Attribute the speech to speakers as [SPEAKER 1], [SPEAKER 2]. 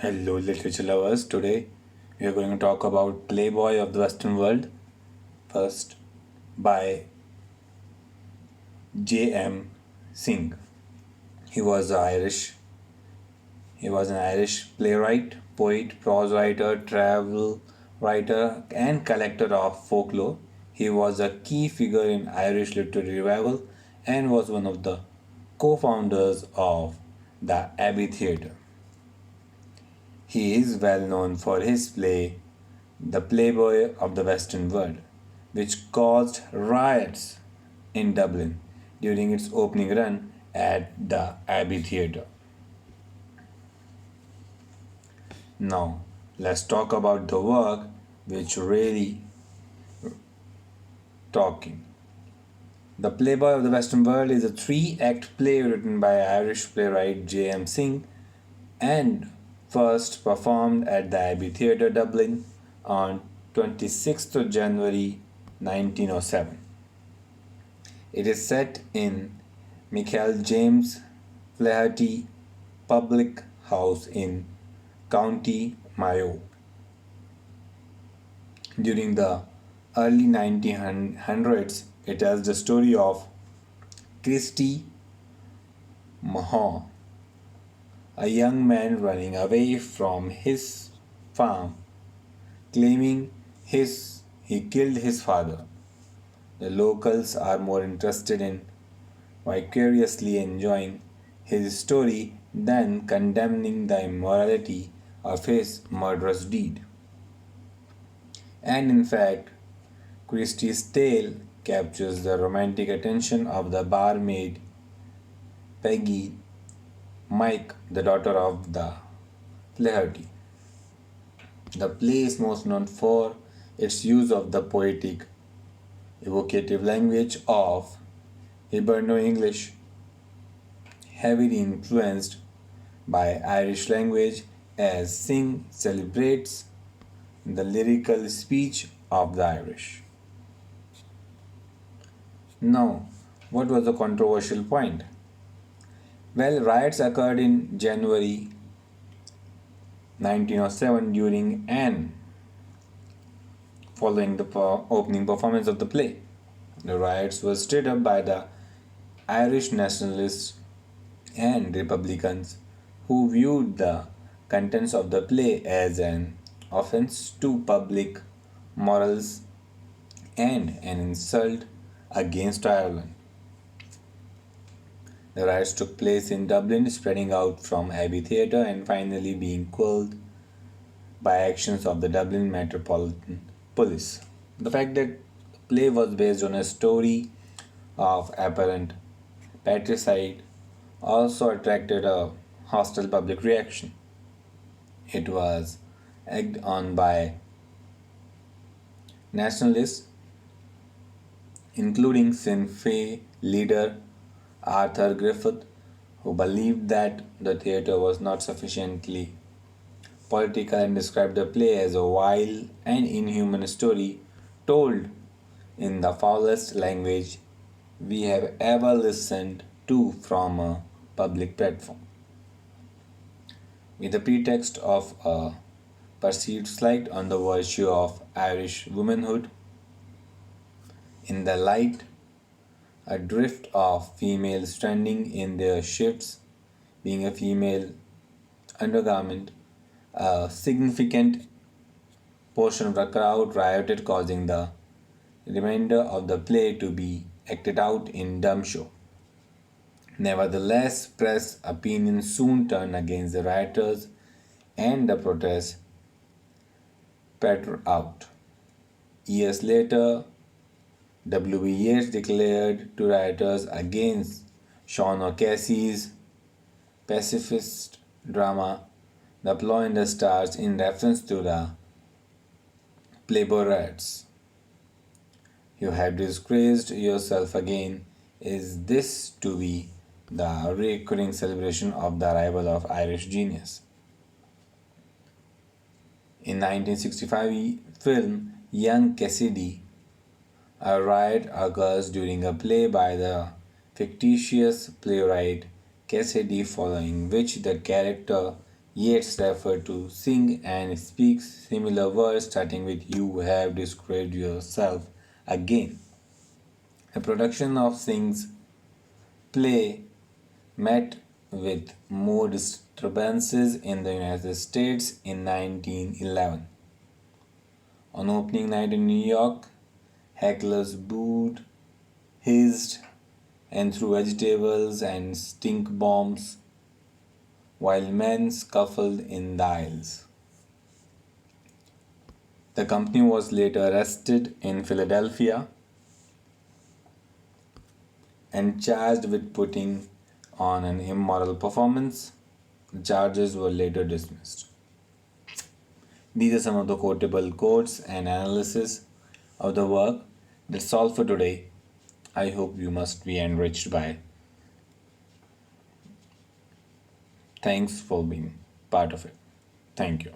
[SPEAKER 1] Hello, literature lovers. Today we are going to talk about Playboy of the Western World. First, by J.M. Singh. He was Irish. He was an Irish playwright, poet, prose writer, travel writer, and collector of folklore. He was a key figure in Irish literary revival and was one of the co-founders of the Abbey Theatre. He is well known for his play, The Playboy of the Western World, which caused riots in Dublin during its opening run at the Abbey Theatre. Now, let's talk about the work which really talking. The Playboy of the Western World is a three-act play written by Irish playwright J.M. Singh and first performed at the Abbey Theatre, Dublin on 26th of January 1907. It is set in Michael James Flaherty Public House in County Mayo. During the early 1900s, it tells the story of Christy Mahon, a young man running away from his farm, claiming he killed his father. The locals are more interested in vicariously enjoying his story than condemning the immorality of his murderous deed. And in fact, Christie's tale captures the romantic attention of the barmaid Peggy Mike, the daughter of the Flaherty. The play is most known for its use of the poetic, evocative language of Hiberno English, heavily influenced by Irish language, as Singh celebrates the lyrical speech of the Irish. Now, what was the controversial point? Well, riots occurred in January 1907 during and following the opening performance of the play. The riots were stirred up by the Irish nationalists and Republicans who viewed the contents of the play as an offense to public morals and an insult against Ireland. The riots took place in Dublin, spreading out from Abbey Theatre and finally being quelled by actions of the Dublin Metropolitan Police. The fact that the play was based on a story of apparent patricide also attracted a hostile public reaction. It was egged on by nationalists, including Sinn Féin leader Arthur Griffith, who believed that the theatre was not sufficiently political and described the play as a vile and inhuman story told in the foulest language we have ever listened to from a public platform. With the pretext of a perceived slight on the virtue of Irish womanhood, in the light a drift of females standing in their shifts, being a female undergarment, a significant portion of the crowd rioted, causing the remainder of the play to be acted out in dumb show. Nevertheless, press opinion soon turned against the rioters and the protest petered out. Years later, W. B. Yeats declared to rioters against Sean O'Casey's pacifist drama The Plough in the Stars in reference to the Playboy riots. You have disgraced yourself again. Is this to be the recurring celebration of the arrival of Irish genius? In 1965 film Young Cassidy, a riot occurs during a play by the fictitious playwright Cassidy, following which the character Yeats referred to sing and speaks similar words starting with you have described yourself again. A production of Singh's play met with more disturbances in the United States in 1911. On opening night in New York, hecklers booed, hissed, and threw vegetables and stink bombs while men scuffled in the aisles. The company was later arrested in Philadelphia and charged with putting on an immoral performance. The charges were later dismissed. These are some of the quotable quotes and analysis of the work. That's all for today. I hope you must be enriched by it. Thanks for being part of it. Thank you.